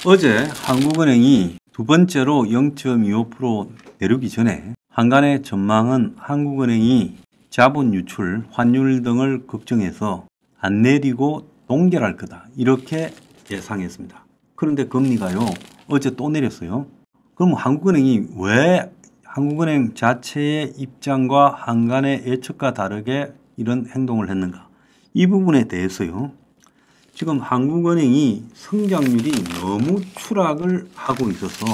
어제 한국은행이 두 번째로 0.25% 내리기 전에 한간의 전망은 한국은행이 자본 유출, 환율 등을 걱정해서 안 내리고 동결할 거다. 이렇게 예상했습니다. 그런데 금리가요, 어제 또 내렸어요. 그럼 한국은행 자체의 입장과 한간의 예측과 다르게 이런 행동을 했는가? 이 부분에 대해서요. 지금 한국은행이 성장률이 너무 추락을 하고 있어서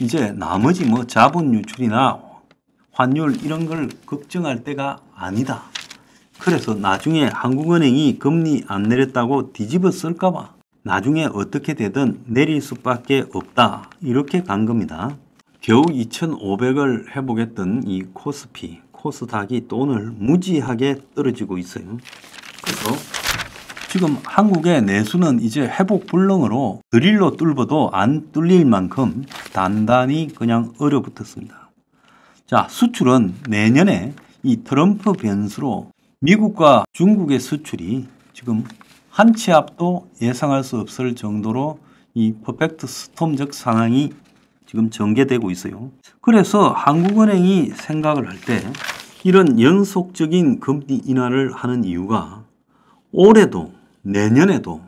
이제 나머지 자본 유출이나 환율 이런 걸 걱정할 때가 아니다. 그래서 나중에 한국은행이 금리 안 내렸다고 뒤집어 쓸까봐 나중에 어떻게 되든 내릴 수밖에 없다. 이렇게 간 겁니다. 겨우 2,500을 회복했던 이 코스닥이 또 오늘 무지하게 떨어지고 있어요. 그래서 지금 한국의 내수는 이제 회복 불능으로 드릴로 뚫어도 안 뚫릴 만큼 단단히 그냥 얼어붙었습니다. 자, 수출은 내년에 이 트럼프 변수로 미국과 중국의 수출이 지금 한 치 앞도 예상할 수 없을 정도로 이 퍼펙트 스톰적 상황이 지금 전개되고 있어요. 그래서 한국은행이 생각을 할 때 이런 연속적인 금리 인하를 하는 이유가 올해도 내년에도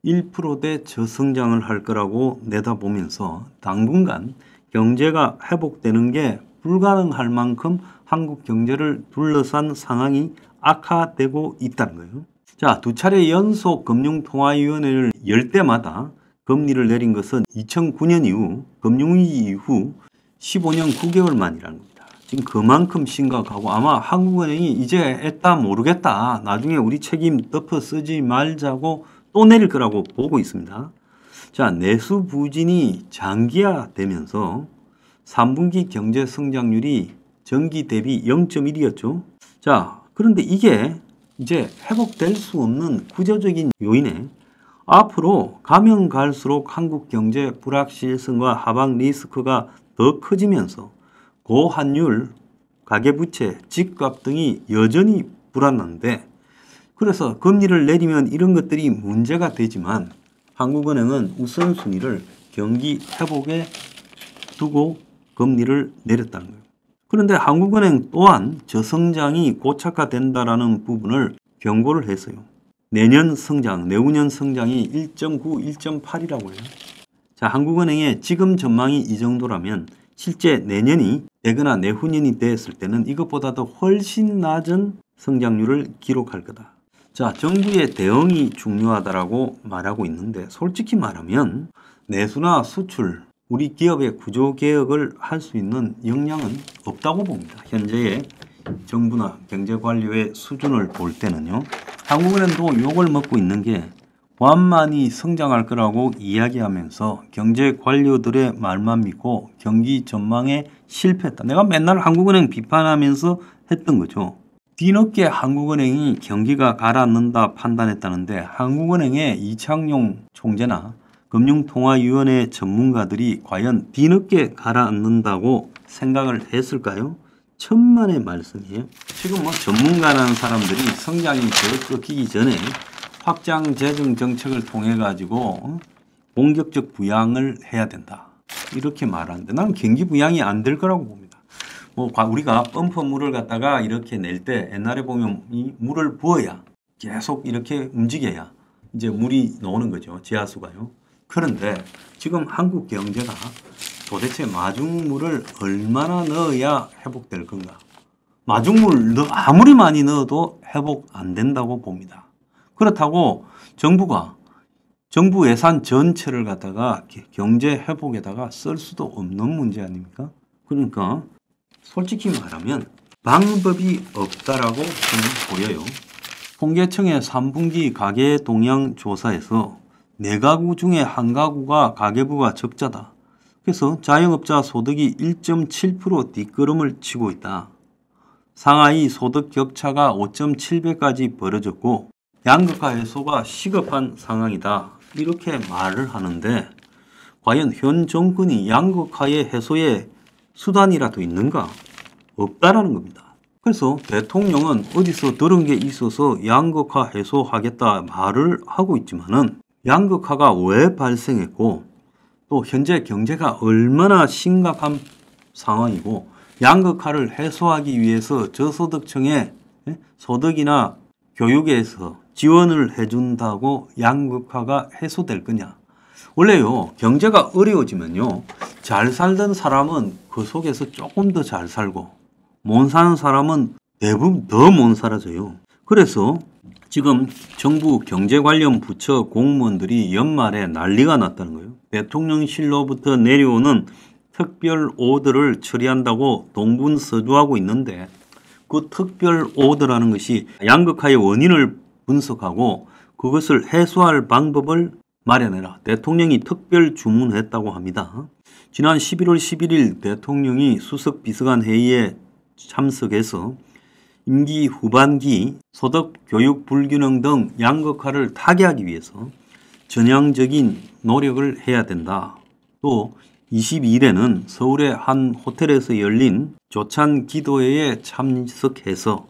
1%대 저성장을 할 거라고 내다보면서 당분간 경제가 회복되는 게 불가능할 만큼 한국 경제를 둘러싼 상황이 악화되고 있다는 거예요. 자, 두 차례 연속 금융통화위원회를 열 때마다 금리를 내린 것은 2009년 이후 금융위기 이후 15년 9개월 만이라는 겁니다. 지금 그만큼 심각하고 아마 한국은행이 이제 애따 모르겠다. 나중에 우리 책임 덮어 쓰지 말자고 또 내릴 거라고 보고 있습니다. 자, 내수 부진이 장기화되면서 3분기 경제 성장률이 전기 대비 0.1이었죠. 자, 그런데 이게 이제 회복될 수 없는 구조적인 요인에 앞으로 가면 갈수록 한국 경제 불확실성과 하방 리스크가 더 커지면서 고환율, 가계부채, 집값 등이 여전히 불안한데 그래서 금리를 내리면 이런 것들이 문제가 되지만 한국은행은 우선순위를 경기 회복에 두고 금리를 내렸다는 거예요. 그런데 한국은행 또한 저성장이 고착화된다라는 부분을 경고를 했어요. 내년 성장, 내후년 성장이 1.9, 1.8이라고 해요. 자, 한국은행의 지금 전망이 이 정도라면 실제 내년이 되거나 내후년이 됐을 때는 이것보다도 훨씬 낮은 성장률을 기록할 거다. 자, 정부의 대응이 중요하다라고 말하고 있는데 솔직히 말하면 내수나 수출, 우리 기업의 구조 개혁을 할 수 있는 역량은 없다고 봅니다. 현재의 정부나 경제관료의 수준을 볼 때는요. 한국은행도 욕을 먹고 있는 게 완만히 성장할 거라고 이야기하면서 경제 관료들의 말만 믿고 경기 전망에 실패했다. 내가 맨날 한국은행 비판하면서 했던 거죠. 뒤늦게 한국은행이 경기가 가라앉는다 판단했다는데 한국은행의 이창용 총재나 금융통화위원회 전문가들이 과연 뒤늦게 가라앉는다고 생각을 했을까요? 천만의 말씀이에요. 지금 전문가라는 사람들이 성장이 더 꺾이기 전에 확장 재정 정책을 통해 가지고 공격적 부양을 해야 된다. 이렇게 말하는데 나는 경기 부양이 안 될 거라고 봅니다. 우리가 펌프 물을 갖다가 이렇게 낼 때 옛날에 보면 이 물을 부어야 계속 이렇게 움직여야 이제 물이 나오는 거죠. 지하수가요. 그런데 지금 한국 경제가 도대체 마중물을 얼마나 넣어야 회복될 건가? 마중물 아무리 많이 넣어도 회복 안 된다고 봅니다. 그렇다고 정부 예산 전체를 갖다가 경제 회복에다가 쓸 수도 없는 문제 아닙니까? 그러니까 솔직히 말하면 방법이 없다라고 저는 보여요. 통계청의 3분기 가계 동향 조사에서 4가구 중에 1가구가 가계부가 적자다. 그래서 자영업자 소득이 1.7% 뒷걸음을 치고 있다. 상하이 소득 격차가 5.7배까지 벌어졌고 양극화 해소가 시급한 상황이다. 이렇게 말을 하는데 과연 현 정권이 양극화의 해소에 수단이라도 있는가? 없다라는 겁니다. 그래서 대통령은 어디서 들은 게 있어서 양극화 해소하겠다 말을 하고 있지만은 양극화가 왜 발생했고 또 현재 경제가 얼마나 심각한 상황이고 양극화를 해소하기 위해서 저소득층의 소득이나 교육에서 지원을 해준다고 양극화가 해소될 거냐. 원래요, 경제가 어려워지면요, 잘 살던 사람은 그 속에서 조금 더 잘 살고 못 사는 사람은 대부분 더 못 살아져요. 그래서 지금 정부 경제 관련 부처 공무원들이 연말에 난리가 났다는 거예요. 대통령실로부터 내려오는 특별 오더를 처리한다고 동분서주하고 있는데 그 특별 오더라는 것이 양극화의 원인을 분석하고 그것을 해소할 방법을 마련해라. 대통령이 특별 주문했다고 합니다. 지난 11월 11일 대통령이 수석 비서관 회의에 참석해서 임기 후반기 소득, 교육 불균형 등 양극화를 타개하기 위해서 전향적인 노력을 해야 된다. 또 22일에는 서울의 한 호텔에서 열린 조찬 기도회에 참석해서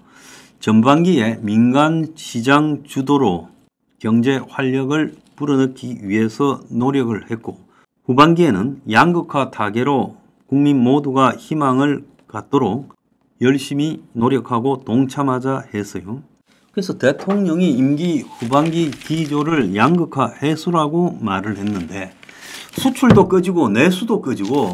전반기에 민간 시장 주도로 경제 활력을 불어넣기 위해서 노력을 했고 후반기에는 양극화 타개로 국민 모두가 희망을 갖도록 열심히 노력하고 동참하자 했어요. 그래서 대통령이 임기 후반기 기조를 양극화 해소라고 말을 했는데 수출도 꺼지고 내수도 꺼지고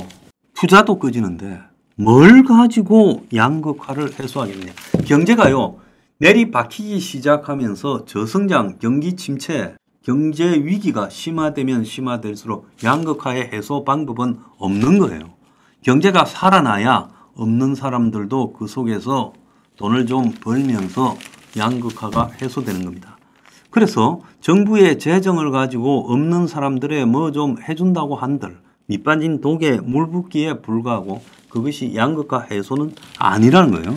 투자도 꺼지는데 뭘 가지고 양극화를 해소하겠느냐. 경제가요, 내리박히기 시작하면서 저성장, 경기 침체, 경제 위기가 심화되면 심화될수록 양극화의 해소 방법은 없는 거예요. 경제가 살아나야 없는 사람들도 그 속에서 돈을 좀 벌면서 양극화가 해소되는 겁니다. 그래서 정부의 재정을 가지고 없는 사람들의 뭐 좀 해준다고 한들 밑빠진 독에 물 붓기에 불과하고 그것이 양극화 해소는 아니라는 거예요.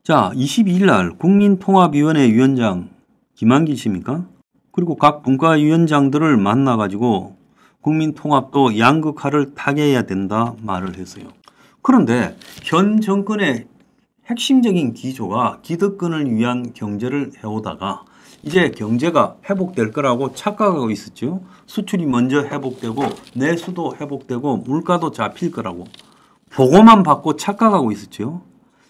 자, 22일 날 국민통합위원회 위원장 김한길 씨입니까? 그리고 각 분과위원장들을 만나가지고 국민통합도 양극화를 타개해야 된다 말을 했어요. 그런데 현 정권의 핵심적인 기조가 기득권을 위한 경제를 해오다가 이제 경제가 회복될 거라고 착각하고 있었죠. 수출이 먼저 회복되고 내수도 회복되고 물가도 잡힐 거라고 보고만 받고 착각하고 있었죠.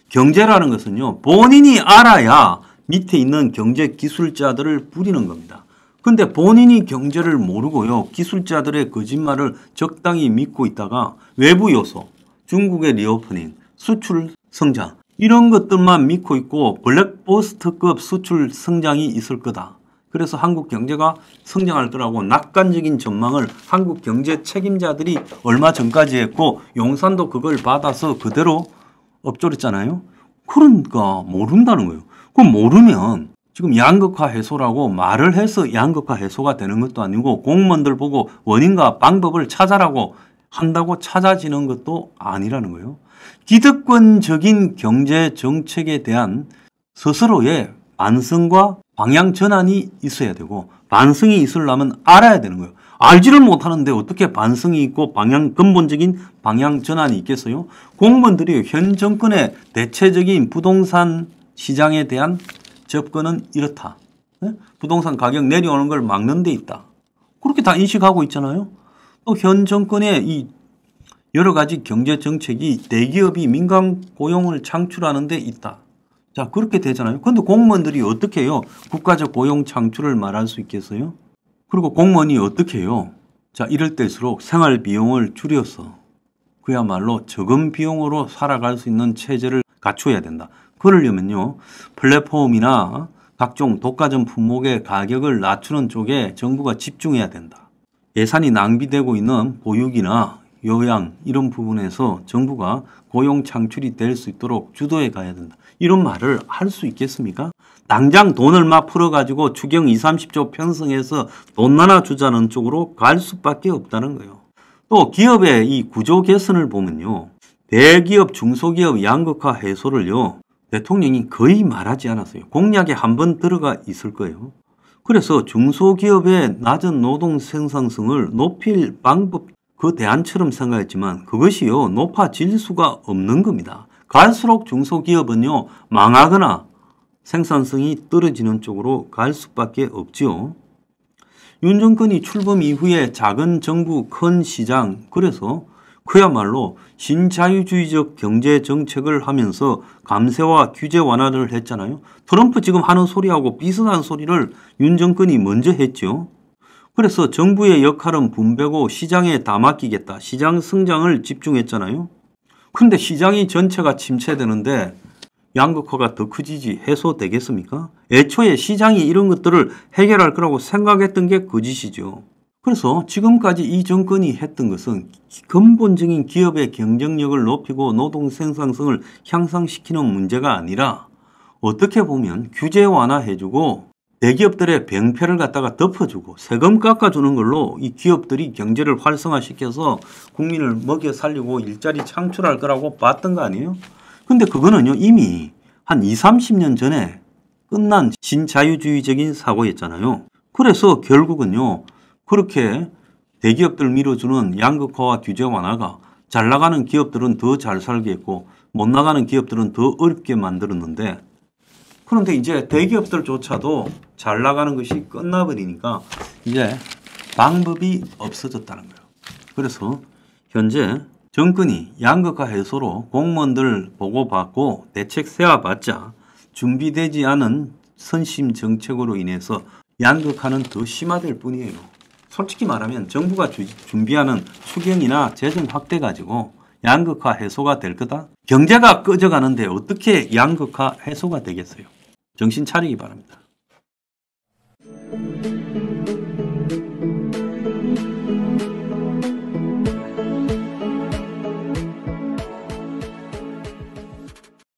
경제라는 것은요, 본인이 알아야 밑에 있는 경제 기술자들을 부리는 겁니다. 근데 본인이 경제를 모르고요, 기술자들의 거짓말을 적당히 믿고 있다가 외부 요소, 중국의 리오프닝, 수출 성장 이런 것들만 믿고 있고 블랙버스트급 수출 성장이 있을 거다. 그래서 한국 경제가 성장할 거라고 낙관적인 전망을 한국 경제 책임자들이 얼마 전까지 했고 용산도 그걸 받아서 그대로 엎조렸잖아요. 그러니까 모른다는 거예요. 그럼 모르면 지금 양극화 해소라고 말을 해서 양극화 해소가 되는 것도 아니고 공무원들 보고 원인과 방법을 찾아라고 한다고 찾아지는 것도 아니라는 거예요. 기득권적인 경제 정책에 대한 스스로의 반성과 방향 전환이 있어야 되고 반성이 있으려면 알아야 되는 거예요. 알지를 못하는데 어떻게 반성이 있고 근본적인 방향 전환이 있겠어요? 공무원들이 현 정권의 대체적인 부동산 시장에 대한 접근은 이렇다. 부동산 가격 내려오는 걸 막는 데 있다. 그렇게 다 인식하고 있잖아요. 또 현 정권의 이 여러 가지 경제 정책이 대기업이 민간 고용을 창출하는 데 있다. 자, 그렇게 되잖아요. 그런데 공무원들이 어떻게 해요? 국가적 고용 창출을 말할 수 있겠어요? 그리고 공무원이 어떻게 해요? 자, 이럴 때일수록 생활 비용을 줄여서 그야말로 적은 비용으로 살아갈 수 있는 체제를 갖춰야 된다. 그러려면요, 플랫폼이나 각종 독과점 품목의 가격을 낮추는 쪽에 정부가 집중해야 된다. 예산이 낭비되고 있는 보육이나 요양 이런 부분에서 정부가 고용 창출이 될 수 있도록 주도해 가야 된다. 이런 말을 할 수 있겠습니까? 당장 돈을 막 풀어가지고 추경 20, 30조 편성해서 돈 나눠주자는 쪽으로 갈 수밖에 없다는 거예요. 또 기업의 이 구조 개선을 보면요, 대기업, 중소기업 양극화 해소를요, 대통령이 거의 말하지 않았어요. 공약에 한 번 들어가 있을 거예요. 그래서 중소기업의 낮은 노동 생산성을 높일 방법, 그 대안처럼 생각했지만 그것이요, 높아질 수가 없는 겁니다. 갈수록 중소기업은요, 망하거나 생산성이 떨어지는 쪽으로 갈 수밖에 없지요. 윤 정권이 출범 이후에 작은 정부 큰 시장, 그래서 그야말로 신자유주의적 경제 정책을 하면서 감세와 규제 완화를 했잖아요. 트럼프 지금 하는 소리하고 비슷한 소리를 윤 정권이 먼저 했죠. 그래서 정부의 역할은 분배고 시장에 다 맡기겠다. 시장 성장을 집중했잖아요. 그런데 시장이 전체가 침체되는데 양극화가 더 커지지 해소되겠습니까? 애초에 시장이 이런 것들을 해결할 거라고 생각했던 게 거짓이죠. 그래서 지금까지 이 정권이 했던 것은 근본적인 기업의 경쟁력을 높이고 노동 생산성을 향상시키는 문제가 아니라 어떻게 보면 규제 완화해주고 대기업들의 병폐를 갖다가 덮어주고 세금 깎아주는 걸로 이 기업들이 경제를 활성화시켜서 국민을 먹여 살리고 일자리 창출할 거라고 봤던 거 아니에요? 근데 그거는요 이미 한 20, 30년 전에 끝난 신자유주의적인 사고였잖아요. 그래서 결국은요 그렇게 대기업들 밀어주는 양극화와 규제 완화가 잘 나가는 기업들은 더 잘 살게 했고 못 나가는 기업들은 더 어렵게 만들었는데, 그런데 이제 대기업들조차도 잘 나가는 것이 끝나버리니까 이제 방법이 없어졌다는 거예요. 그래서 현재 정권이 양극화 해소로 공무원들 보고받고 대책 세워봤자 준비되지 않은 선심 정책으로 인해서 양극화는 더 심화될 뿐이에요. 솔직히 말하면 정부가 준비하는 추경이나 재정 확대 가지고 양극화 해소가 될 거다? 경제가 꺼져가는데 어떻게 양극화 해소가 되겠어요? 정신 차리기 바랍니다.